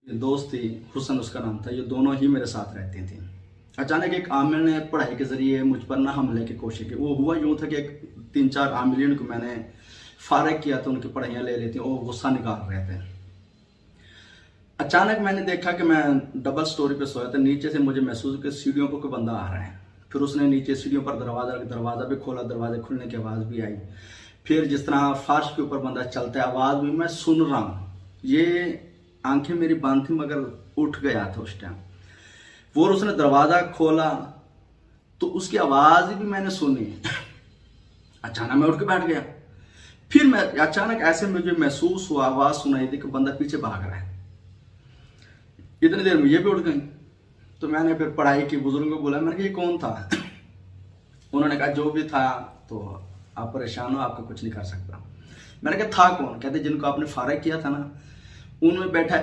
ये दोस्त थी, हुसन उसका नाम था। ये दोनों ही मेरे साथ रहती थी। अचानक एक आमिल ने पढ़ाई के जरिए मुझ पर ना हमले की कोशिश की। वो हुआ यूँ था कि 3-4 आमिलीन को मैंने फारिग किया तो उनकी पढ़ाइयाँ ले लेती और गुस्सा निकाल रहे थे। अचानक मैंने देखा कि मैं डबल स्टोरी पे सोया था। नीचे से मुझे महसूस कि सीढ़ियों पर कोई बंदा आ रहा है। फिर उसने नीचे सीढ़ियों पर दरवाज़ा भी खोला, दरवाजे खुलने की आवाज़ भी आई। फिर जिस तरह फर्श के ऊपर बंदा चलता है, आवाज़ भी मैं सुन रहा हूँ। ये आंखें मेरी बंद थी मगर उठ गया था उस टाइम। वो उसने दरवाज़ा खोला तो उसकी आवाज़ भी मैंने सुनी। अचानक मैं उठ के बैठ गया। फिर मैं अचानक ऐसे मुझे महसूस हुआ, आवाज़ सुनाई दी कि बंदा पीछे भाग रहा है। इतनी देर में ये भी उठ गई। तो मैंने फिर पढ़ाई की, बुजुर्गों को बोला, मैंने कहा ये कौन था? उन्होंने कहा जो भी था, तो आप परेशान हो, आपका कुछ नहीं कर सकता। मैंने कहा था कौन? कहते जिनको आपने फारिग किया था ना, उनमें बैठा